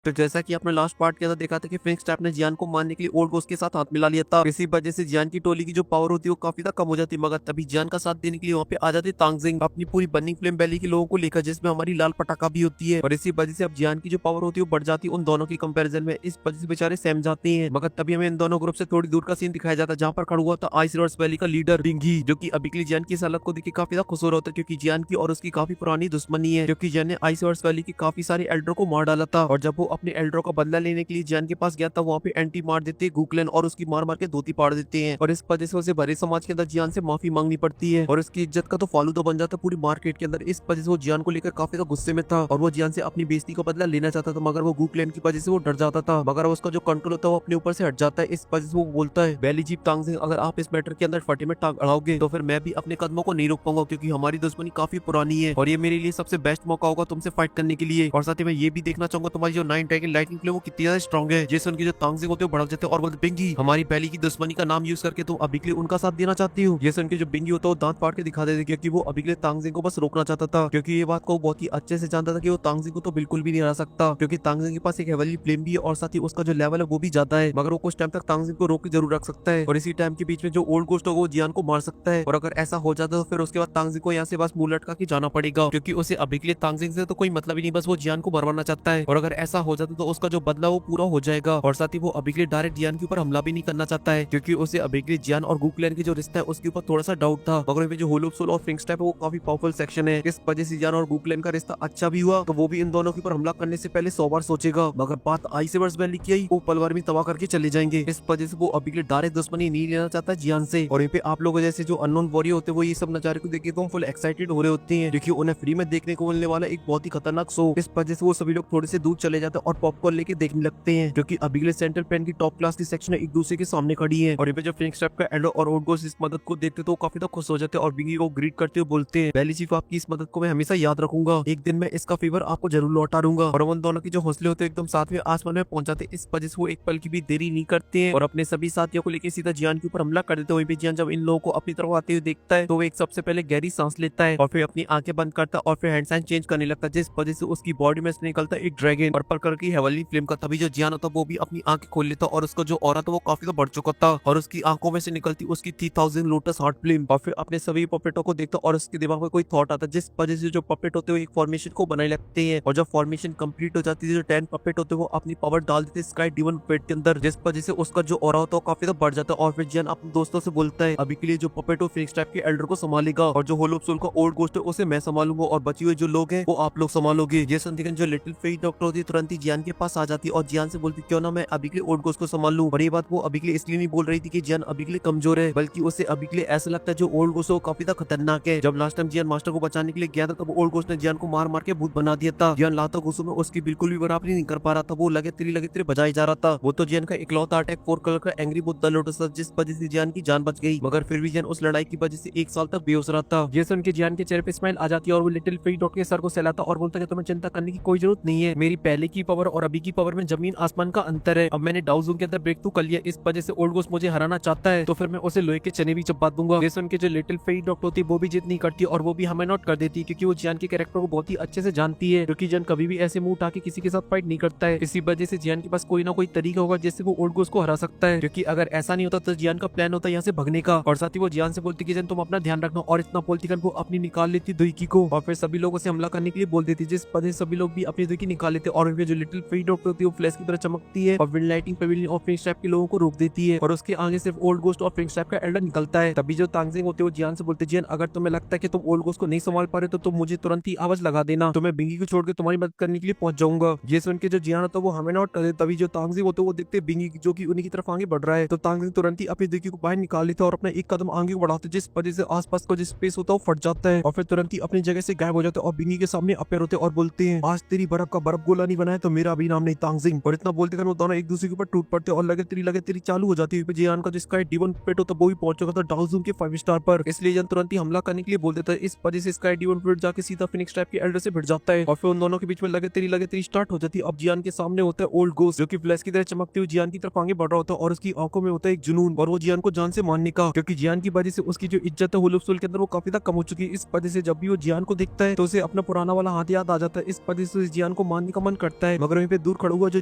तो जैसा कि आपने लास्ट पार्ट के अंदर देखा था कि फिंक स्ट्रैप ने जियान को मारने के लिए ओल्ड गोस्ट के साथ हाथ मिला लिया था। इसी वजह से जियान की टोली की जो पावर होती है वो काफी ज्यादा कम हो जाती है, मगर तभी जियान का साथ देने के लिए वहाँ पे आ जाते तांगजिंग अपनी पूरी बर्निंग फ्लेम वैली के लोगों को लेकर, जिसमें हमारी लाल पटाखा भी होती है। और इसी वजह से अब जियान की जो पावर होती है वो बढ़ जाती है उन दोनों की कंपेरिजन में। इस वजह से बेचारे सहम जाते हैं, मगर तभी हमें इन दोनों ग्रुप से थोड़ी दूर का सीन दिखाया जाता है जहाँ पर खड़ा हुआ था आइस रिवर्स वैली का लीडर बिंगी, जो कि अभी के लिए जियान की इस हालत को देख के काफी ज्यादा खुश हो रहा होता है, क्योंकि जियान की और उसकी काफी पुरानी दुश्मनी है, क्योंकि जियान ने आइस रिवर्स वैली के काफी सारे एल्डर को मार डाला था। और जब वो अपने एल्डर का बदला लेने के लिए जियान के पास गया था, वहाँ पे एंटी मार देते गूकलन और उसकी मार मार के धोती पाड़ देते हैं। और इस वजह से उसे भरे समाज के अंदर जियान से माफी मांगनी पड़ती है और उसकी इज्जत का तो फालूदा बन जाता है पूरी मार्केट के अंदर। इस वजह से वो जियान को लेकर काफी ज्यादा गुस्से में था और वो जियान से अपनी बेइज्जती का बदला लेना चाहता था, मगर वो गूकलन की वजह से वो डर जाता था, मगर उसका जो कंट्रोल होता है वो अपने ऊपर से हट जाता है। इस वजह से वो बोलता है, वैली जीप तांगजिंग, अगर आप इस मैटर के अंदर फटे में टांग अड़ाओगे तो फिर मैं भी अपने कदमों को नहीं रोक पाऊंगा, क्योंकि हमारी दुश्मनी काफी पुरानी है और ये मेरे लिए सबसे बेस्ट मौका होगा तुमसे फाइट करने के लिए। और साथ ही मैं ये भी देखना चाहूंगा तुम्हारी जो 9 ड्रैगन लाइटनिंग फ्लेम वो कितनी ज्यादा स्ट्रॉन्ग है। जैसे उनकी जो तांगजिंग होते हैं वो भड़क जाते हैं और बोलते बिंगी, हमारी पहली की दुश्मनी का नाम यूज करके तुम अभी के लिए उनका साथ देना चाहती हो। जैसे उनके जो बिंगी होता है वो दांत फाड़ के दिखा देते, क्योंकि वो अभी के लिए तांगजिंग को बस रोकना चाहता था, क्योंकि ये बात को बहुत ही अच्छे से जानता था कि वो तांगजिंग को तो बिल्कुल भी नहीं हरा सकता, क्योंकि तांगजिंग के पास एक हेवनली फ्लेम भी है और साथ ही उसका जो लेवल है वो भी ज्यादा है, मगर वो कुछ टाइम तक तांगजिंग को रोक के जरूर रख सकता है। और इसी टाइम के बीच में जो ओल्ड गोस्ट होगा वो जियान को मार सकता है। और अगर ऐसा हो जाता है तो फिर उसके बाद तांगजिंग को यहाँ से बस मुंह लटका के जाना पड़ेगा, क्योंकि उसे अभी के लिए तांगजिंग से तो कोई मतलब ही नहीं, बस वो जियान को मरवाना चाहता है। और अगर ऐसा हो जाता तो उसका जो बदला वो पूरा हो जाएगा। और साथ ही वो अभी के लिए डायरेक्ट जियान के ऊपर हमला भी नहीं करना चाहता है, क्योंकि उसे अभी के लिए जियान और गूकलैन की जो रिश्ता है उसके ऊपर थोड़ा सा डाउट था, मगर जो होलो सोल और फिंक स्ट्रैप है वो काफी पावरफुल सेक्शन है। इस वजह से जियान और गूकलैन का रिश्ता अच्छा भी हुआ तो वो भी इन दोनों के ऊपर हमला करने से पहले 100 बार सोचेगा, मगर बात आइस रिवर्स वैली की आई वो पलवार में तबाह करके चले जाएंगे। इस वजह से वो अभी के लिए डायरेक्ट दुश्मनी नहीं लेना चाहता जियान से। और यहाँ पे आप लोगों जैसे जो अननोन वॉरियर होते हैं वो ये सब नजारे को देख के तो फुल एक्साइटेड हो रहे होते हैं, क्योंकि उन्हें फ्री में देखने को मिलने वाला एक बहुत ही खतरनाक शो। इस वजह से वो सभी लोग थोड़े से दूर चले जाते हैं और पॉपकॉर्न लेके देखने लगते हैं, क्योंकि अभी के लिए सेंट्रल पेन की टॉप क्लास की सेक्शन एक दूसरे के सामने खड़ी है। और यहाँ पे जो फिंक स्ट्रैप का एल्डर और ओल्ड इस मदद को देखते तो काफी खुश हो जाते हैं और बिंगी को ग्रीट करते हुए बोलते हैं, वैली चीफ आपकी इस मदद को मैं हमेशा याद रखूंगा, एक दिन मैं इसका फेवर आपको जरूर लौटा दूंगा। और उन दोनों की जो हौसले होते हैं एकदम साथ में आसमान में पहुंच जाते हैं। इस वजह से वो एक पल की भी देरी नहीं करते हैं और अपने सभी साथियों को लेकर सीधा जियान के ऊपर हमला कर देते हैं। वहीं पे जियान जब इन लोगों को अपनी तरफ आते हुए देखता है तो वो एक सबसे पहले गहरी सांस लेता है और फिर अपनी आंखें बंद करता है और फिर हैंड साइन चेंज करने लगता है, जिस वजह से उसकी बॉडी में से निकलता है एक ड्रैगन पर्पल कलर की हेवनली फ्लेम का। तभी जो जियान होता वो भी अपनी आंखें खोल लेता और उसका जो ऑरा था वो काफी बढ़ चुका था और उसकी आंखों में से निकलती उसकी 3000 लोटस हार्ट फ्लेम। और फिर अपने सभी पपेटों को देखता और उसके दिमाग में कोई थॉट आता है, जिस वजह से जो पपेट होते हैं एक फॉर्मेशन को बनाने लगते हैं। और जब फॉर्मेशन कंप्लीट हो जाती है जो 10 पपेट होते हैं वो अपनी पावर डाल देते हैं स्काई डिवन पेट के अंदर, जिस वजह से उसका जो ऑरा होता है काफी बढ़ जाता है। और फिर जियान अपने दोस्तों से बोलता है, अभी के लिए जो पपेट हो फिनिक्स टाइप के एल्डर को संभालेगा और जो होलो सोल का ओल्ड गोस्ट है उसे मैं संभालूंगा और बची हुए जो लोग हैं वो आप लोग संभालोगे। ये सुनकर जो लिटिल फेई डॉक्टर होती है तुरंत ही जियान के पास आ जाती है और जियान से बोलती क्यों ना मैं अभी के लिए ओल्ड गोस्ट को संभाल लूं। और ये बात वो अभी के लिए इसलिए नहीं बोल रही थी कि जियान अभी के लिए कमजोर है, बल्कि उसे अभी के लिए ऐसा लगता है जो ओल्ड गोस्ट है काफी खतरनाक है। जब लास्ट टाइम जियान मास्टर को बचाने के लिए गया था तब ओल्ड गोस्ट ने जियान को मार मार के भूत बना दिया था। जियान लाता गुस्सों में उसकी बिल्कुल भी बराबरी नहीं कर पा रहा था, वो लगे तेरे बजाई जा रहा था। वो तो जियान का इकलौता अटैक 4 कलर का एंग्री बुद्ध द लोटस था, जिस वजह से जियान की जान बच गई, मगर फिर भी जियान उस लड़ाई की वजह से 1 साल तक बेहोश रहा था। ये सुन के जियान के चेहरे पे स्माइल आ जाती है और वो लिटिल फेई डॉक्टर के सर को सहलाता और बोलता है तुम्हें चिंता करने की कोई जरूरत नहीं है, मेरी पहले की पावर और अभी की पावर में जमीन आसमान का अंतर है। अब मैंने डाउ जोन के अंदर ब्रेक थ्रू कर लिया, इस वजह से ओल्ड गोस्ट मुझे हराना चाहता है तो फिर मैं उसे लोहे के चने भी चबा दूंगा। ये सुन के जो लिटिल फेई डॉक्टर होती है वो भी जिद नहीं करती और वो भी हमें नोट कर देती है, क्योंकि वो जियान के कैरेक्टर को बहुत ही अच्छे से जानती है, क्योंकि जियान कभी भी ऐसे मुंह उठा के किसी के साथ फाइट नहीं करता है। इसी वजह से जियान के पास कोई ना कोई तरीका होगा जिससे वो ओल्ड गोस्ट को हरा सकता है, क्योंकि अगर ऐसा नहीं होता तो जियान का प्लान होता है यहाँ से भगने का। और साथ ही वो जियान से बोलती कि जियान तुम अपना ध्यान रखना, और इतना बोलती वो अपनी निकाल लेती दुईकी को और फिर सभी लोगों से हमला करने के लिए बोल देती, जिस वजह से सभी लोग भी अपनी दुईकी निकाल लेते और जो लिटिल फेई डॉक्टर होती है वो फ्लैश की तरह चमकती है और विंड लाइटिंग पेविलियन और फिंक स्ट्रैप के लोगों को रोक देती है और उसके आगे सिर्फ ओल्ड गोस्ट और फिंक स्ट्रैप का एल्डर निकलता है। तभी जो तांगजिंग होते हैं वो जियान से बोलते जियान अगर तुम्हें लगता है कि तुम ओल्ड गोस्ट को नहीं संभाल पा रहे तो तुम मुझे तुरंत ही आवाज लगा देना, तो मैं बिंगी को छोड़ के तुम्हारी मदद करने के लिए पहुंच जाऊंगा। ये सुन के जो जियान होता है वो हमें नॉट करे, तभी जो तांगजिंग होते हैं वो देखते बिंगी जो की उन्हीं की तरफ आगे बढ़ रहा है तो तांगजिंग तुरंत ही अपनी दुईकी को बाहर निकाल लेते और अपना एक कदम आगे बढ़ाते, जिस वजह से आसपास का जो स्पेस होता है वो फट जाता है और फिर तुरंत ही अपनी जगह से गायब हो जाते हैं और बिंगी के सामने अपेयर होते और बोलते हैं आज तेरी बर्फ का बर्फ गोला नहीं बनाया तो मेरा भी नाम नहीं तांगजिंग। और इतना बोलते वो दोनों एक दूसरे के ऊपर टूट पड़ते और लगे तेरी चालू हो जाती है। जियान का जिसका डिवन पेट होता वो भी पहुंच चुका था डाउ जोन के 5 स्टार पर, इसलिए जियान तुरंत ही हमला करने के लिए बोल देता है। इस वजह से स्काई डिवन पेट जाके सीधा फिनिक्स टाइप के एल्डर से भिड़ जाता है और फिर उन दोनों के बीच में लगे तेरी स्टार्ट हो जाती है। अब जियान के सामने होता है ओल्ड गोस्ट जो कि फ्लैश की तरह चमकते हुए जियान की तरफ आगे बढ़ रहा होता है और उसकी आंखों में होता है एक जुनून और वो जियान को जान से मारने का, क्योंकि जियान की वजह से उसकी जो इज्जत है होलो सोल के अंदर वो काफी कम हो चुकी है। इस वजह से जब भी वो जियान को देखता है तो उसे अपना पुराना वाला हाथ याद आ जाता है, इस वजह से जियान को मारने का मन करता है। है। मगर वहीं पे दूर खड़ा हुआ जो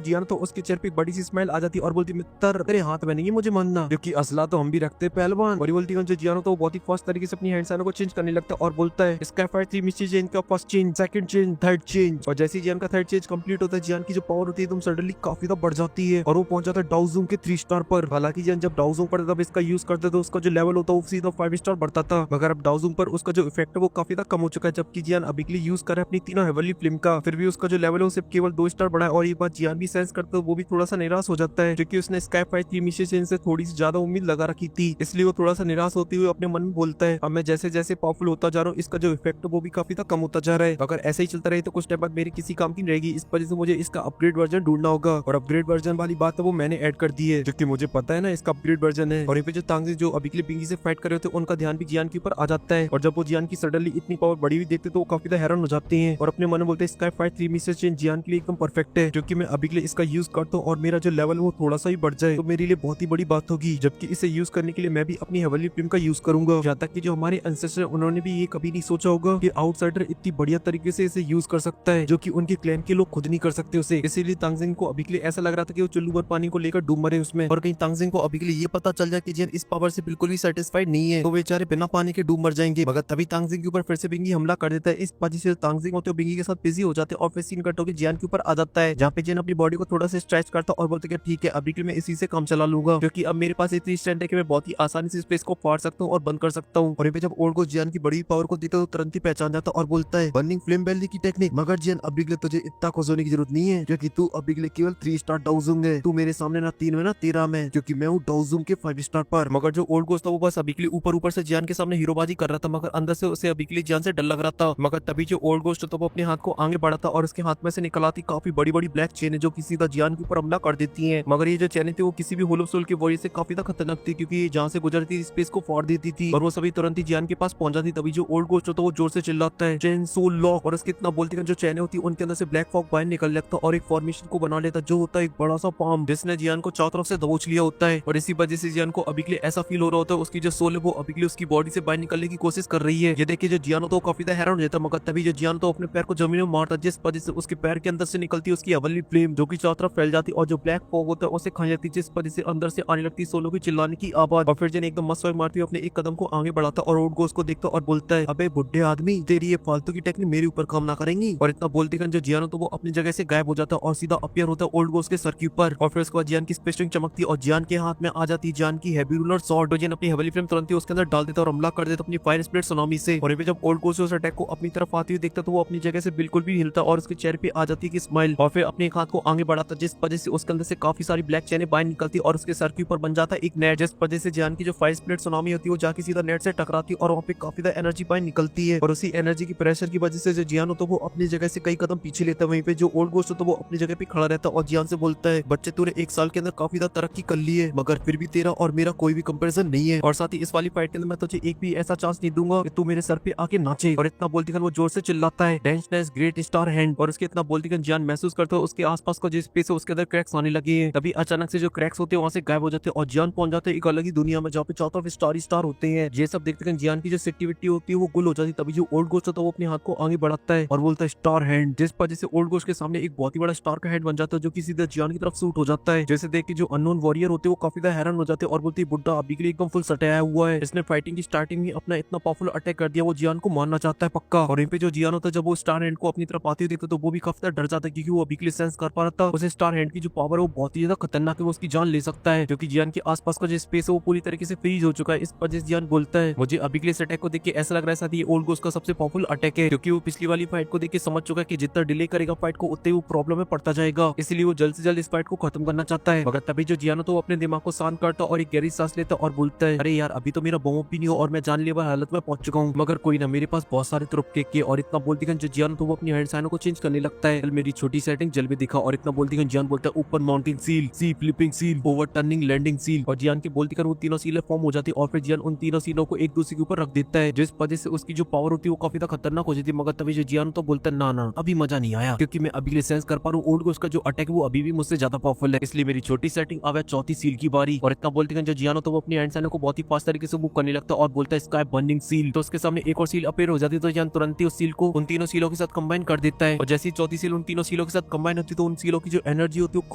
जियान तो उसके चेहरे पे एक बड़ी सी स्माइल आ जाती है और बोलती मित्र तेरे हाथ में नहीं है मुझे मानना, क्योंकि असला तो हम भी रखते हैं पहलवान। और ये बोलती है जो जियान तो बहुत ही फास्ट तरीके से अपनी हैंड साइनों को चेंज करने लगता है और बोलता है इसका फाइट 3 मिस्टर चेंज का first change, second change, third change. और जैसे ही जियान का थर्ड चेंज कंप्लीट होता है जियान की जो पावर होती है एकदम सडनली काफी ज्यादा बढ़ जाती है और वो पहुंच जाता है डाउजूम के 3 स्टार पर। हालांकि जियान जब डाउजूम पर तब इसका यूज करते तो उसका जो लेवल होता है वो सीधा 5 स्टार बढ़ता था, मगर अब डाउजूम पर उसका जो इफेक्ट है वो काफी ज्यादा कम हो चुका है। जबकि जियान अभी के लिए यूज कर रहा है अपनी तीनों हेवनली फ्लेम का, फिर भी उसका जो लेवल है वो सिर्फ केवल 2 स्टार बढ़ा है। और ये बात जियान भी सेंस करता है, वो भी थोड़ा सा निराश हो जाता है क्योंकि उसने स्काई फाइट 3 मिशन चेंज से थोड़ी सी ज्यादा उम्मीद लगा रखी थी, इसलिए वो थोड़ा सा निराश होते हुए अपने मन में बोलता है अब मैं जैसे जैसे पावरफुल होता जा रहा हूँ इसका जो इफेक्ट है वो भी काफी ज्यादा कम होता जा रहा है। अगर ऐसे ही चलता रहे तो कुछ टाइम बाद मेरी किसी काम की नहीं रहेगी, इस वजह से मुझे इसका अपग्रेड वर्जन ढूंढना होगा। और अपग्रेड वर्जन वाली बात है वो मैंने ऐड कर दी है क्योंकि मुझे पता है ना इसका अपग्रेड वर्जन है। और यहाँ पे जो तांगजिंग जो अभी के लिए पिंकी से फाइट कर रहे थे उनका ध्यान भी जियान के ऊपर आ जाता है और जब वो जियान की सडनली इतनी पावर बढ़ी हुई देखते तो वो काफी हैरान हो जाते हैं और अपने मन में बोलते हैं स्काई फाइट 3 मिस्टर चेंज जियान के लिए एकदम परफेक्ट है, क्योंकि मैं अभी के लिए इसका यूज करता हूँ और मेरा जो लेवल वो थोड़ा सा ही बढ़ जाए तो मेरे लिए बहुत ही बड़ी बात होगी। जबकि इसे यूज करने के लिए मैं भी अपनी हेवनली फ्लेम का यूज करूंगा। यहाँ तक कि जो हमारे एंसेस्टर उन्होंने भी ये कभी नहीं सोचा होगा कि आउटसाइडर इतनी बढ़िया तरीके से इसे यूज कर सकता है जो कि उनके क्लैन के लोग खुद नहीं कर सकते उसे। इसीलिए तांगजिंग को अभी के लिए ऐसा लग रहा था कि वो चुल्लू भर पानी को लेकर डूब मरे उसमें, और कहीं तांगजिंग को अभी के लिए ये पता चल जाए कि जियान इस पावर से बिल्कुल भी सेटिस्फाइड नहीं है तो बेचारे बिना पानी के डूब मर जाएंगे। मगर तभी तांगजिंग के ऊपर फिर से बिंगी हमला कर देता है। इस वजह से तांगजिंग होते बिंगी के साथ बिजी हो जाते हैं और फिर सीन कट होकर जियान के ऊपर आ जाता है जहाँ पे जियान अपनी बॉडी को थोड़ा सा स्ट्रेच करता है और बोलते कि ठीक है अभी के लिए मैं इसी से काम चला लूंगा क्योंकि अब मेरे पास इतनी स्ट्रेंथ है कि मैं बहुत ही आसानी से स्पेस को फाड़ सकता हूँ और बंद कर सकता हूँ। और जब ओल्ड को जियान की बड़ी पावर को देखता तो तुरंत ही पहचान जाता और बोलता है बर्निंग फ्लेम बैली की टेक्निक। मगर जियान अभी के लिए तुझे इतना खुश होने की जरूरत नहीं है क्योंकि तू अभी के लिए केवल 3 स्टार डाउजूम है, तू मेरे सामने ना 3 में ना 13 में, क्योंकि मैं हूँ डाउजूम के 5 स्टार पर। मगर जो ओल्ड गोस्ट था वो बस अभी के लिए ऊपर से जियान के सामने हीरोबाजी कर रहा था, मगर अंदर से उसे अभी के लिए जियान से डर लग रहा था। मगर तभी जो ओल्ड गोस्ट था वो अपने हाथ को आगे बढ़ाता और उसके हाथ में से निकल आती काफी बड़ी बड़ी ब्लैक चेन है जो कि सीधा जियान के ऊपर हमला कर देती है। मगर ये जो चेन थी वो किसी भी होलो सोल की वजह से काफी ज्यादा खतरनाक थी क्योंकि जहाँ से गुजरती स्पेस को फाड़ देती थी और वो सभी तुरंत ही जियान के पास पहुंच जाती। तभी जो ओल्ड गोस्ट होता है वो जोर से चिल्लाता है चेन सोल लॉक, और उसके इतना बोलते हैं जो चैन होती है उनके अंदर से ब्लैक फॉग बाहर निकल लगता और एक फॉर्मेशन को बना लेता जो होता है एक बड़ा सा पाम जिसने जियान को चारों तरफ से दबोच लिया होता है। और इसी वजह से जियान को अभी के लिए ऐसा फील हो रहा होता है उसकी जो सोल है वो अभी के लिए उसकी बॉडी से बाहर निकलने की कोशिश कर रही है। ये देखिए जो जियान तो काफी ज्यादा हैरान हो जाता है, मगर तभी जो जियान तो अपने पैर को जमीन में मारता जिस वजह से उसके पैर के अंदर से निकलती है उसकी हेवनली फ्लेम जो कि चारों तरफ फैल जाती और जो ब्लैक फॉग होता है उसे खा जाती जिस वजह से अंदर से आने लगती सोलो की चिल्लाने की आवाज। और फिर जिन एकदम मस्त मारती हुई अपने एक कदम को आगे बढ़ाता और ओल्ड गोस्ट को देखता और बोलता है अबे बुड्ढे आदमी तेरी ये फालतू की टेक्निक मेरे ऊपर काम ना करेंगी। और इतना बोलते जो जियान तो वो अपनी जगह से गायब हो जाता और सीधा अपीयर होता ओल्ड गोस्ट के सर के ऊपर। और फिर उसके बाद जियान की स्पेस्टिंग चमकती और जियान के हाथ में आ जाती जियान की हेवी रूलर सॉर्ड। तो जियान अपनी हेवनली फ्लेम तुरंत ही उसके अंदर डाल देता और हमला कर देता अपनी फायर स्प्लिट सुनामी से। और जब ओल्ड गोस्ट उस अटैक को अपनी तरफ आती हुई देखता तो वो अपनी जगह से बिल्कुल भी हिलता और उसके चेहरे पे आ जाती है स्माइल और फिर अपने हाथ को आगे बढ़ाता जिस वजह से उसके अंदर से काफी सारी ब्लैक चैनें बाहर निकलती और उसके सर के ऊपर बन जाता एक नेट जिस वजह से जियान की जो फायर स्प्लिट सुनामी होती है वो जाके सीधा नेट से टकराती और वहाँ पे काफी ज्यादा एनर्जी बाहर निकलती है। और उसी एनर्जी की प्रेशर की वजह से जो जियान हो तो वो अपनी जगह से कई कदम पीछे लेता है। वहीं पे जो ओल्ड गोस्ट हो तो वो अपनी जगह पे खड़ा रहता और जियान से बोलता है बच्चे तूने 1 साल के अंदर काफी ज्यादा तरक्की कर ली है मगर फिर भी तेरा और मेरा कोई भी कंपैरिजन नहीं है, और साथ ही इस वाली फाइट के अंदर मैं तुझे एक भी ऐसा चांस नहीं दूंगा कि तू मेरे सर पे आके नाचे। और इतना बोलती वो जोर से चिल्लाता है डेंसनेस ग्रेट स्टार हैंड। और उसके इतना बोलती जियान महसूस करता है उसके आसपास का जो स्पेस है उसके अंदर क्रैक्स आने लगे हैं। तभी अचानक से जो क्रैक्स होते हैं वहां से गायब हो जाते हैं और जियान पहुंच जाते हैं एक अलग ही दुनिया में जहाँ पे चारों तरफ स्टार स्टार होते हैं। ये सब देखते जियान की जो सिक्टिविटी होती है वो गुल हो जाती है। तभी जो ओल्ड गोस्ट होता है वो अपने हाथ को आगे बढ़ाता है और बोलता है स्टार हैंड, जिस पर जैसे ओल्ड गोस्ट के सामने एक बहुत ही बड़ा स्टार का हेड बन जाता है जो कि सीधा जियान की तरफ सूट हो जाता है। जैसे देख के जो अननोन वॉरियर होते हैं वो काफी ज्यादा हैरान हो जाते हैं और बोलते बुड्ढा अभी के लिए एकदम फुल सटाया हुआ है, इसने फाइटिंग की स्टार्टिंग में अपना इतना पावरफुल अटैक कर दिया वो जियान को मारना चाहता है पक्का। और यहाँ पे जो जियान होता है जब वो स्टार हैंड को अपनी तरफ आते हुए देखता तो वो भी काफी ज्यादा डर जाता है क्योंकि वो अभी के लिए सेंस कर पा रहा था उसे स्टार हैंड की जो पावर है वो बहुत ही ज्यादा खतरनाक है, वो उसकी जान ले सकता है क्योंकि जियान के आसपास का जो स्पेस है वो पूरी तरीके से फ्रीज हो चुका है। इस वजह से जियान बोलता है मुझे अभी के लिए इस अटैक को देख के ऐसा लग रहा है साथ ही ओल्ड गोस्ट का सबसे पावरफुल अटैक है क्योंकि वो पिछली वाली फाइट को देख के समझ चुका है कि जितना डिले करेगा फाइट को उतने वो प्रॉब्लम में पड़ता जाएगा, इसलिए वो जल्द से जल्द इस फाइट को खत्म करना चाहता है। मगर तभी जो जियान तो अपने दिमाग को शांत करता और एक गहरी सांस लेता और बोलता है अरे यार अभी तो मेरा बॉम्ब भी नहीं हो और मैं जानलेवा हालत में पहुंच चुका हूँ, मगर कोई ना मेरे पास बहुत सारे तुरुप के। और इतना बोलती जो जियान तो वो अपनी हैंड साइनों को चेंज करने लगता है मेरी छोटी सेटिंग जल में दिखा। और इतना बोलती जियान बोलता है ऊपर माउंटिंग सील, सी flipping seal, overturning landing seal. और जियान के बोलती वो तीनों सीलें फॉर्म हो जाती है और फिर जियान उन तीनों सीलों को एक दूसरे के ऊपर रख देता है जिस वजह से उसकी जो पावर होती है वो काफी खतरनाक हो जाती है। मगर तभी जो जियान तो बोलता है ना अभी मजा नहीं आया क्योंकि मैं अभी सेंस कर पा रहा हूँ ओल्ड गोस्ट का जो अटैक वो अभी भी मुझसे ज्यादा पावरफुल है, इसलिए मेरी छोटी सेटिंग आवे चौथी सील की बारी। और इतना बोलते जो जियान तो वो अपनी हैंड साइनों को बहुत ही फास्ट तरीके से मूव करने लगता और बोलता है स्काई बर्निंग सील। तो उसके सामने एक और सील अपीयर हो जाती है तो जियान तुरंत ही उस सील को उन तीनों सीलों के साथ कंबाइन कर देता है और जैसी चौथी सील उन तीनों सीलों स्किलों के साथ कंबाइन होती है तो उन स्किलों की जो एनर्जी होती है वो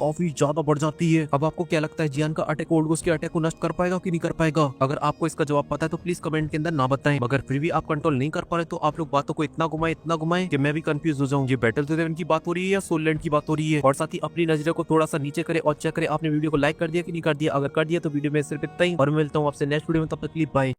काफी ज्यादा बढ़ जाती है। अब आपको क्या लगता है जियान का अटैक ओल्ड गोस्ट के अटैक को नष्ट कर पाएगा कि नहीं कर पाएगा? अगर आपको इसका जवाब पता है तो प्लीज कमेंट के अंदर ना बताएं। अगर फिर भी आप कंट्रोल नहीं कर पा रहे तो आप लोग बातों को इतना घुमाएं कि मैं भी कंफ्यूज हो जाऊं। ये बैटल टू की बात हो रही है या सोल लैंड की बात हो रही है? और साथ ही अपनी नजरों को थोड़ा सा नीचे करे और चेक करे आपने वीडियो को लाइक कर दिया कि नहीं कर दिया। अगर कर दिया तो वीडियो में सिर्फ इतना ही, और मैं मिलता हूँ आपसे नेक्स्ट वीडियो में, तब तक के लिए बाय।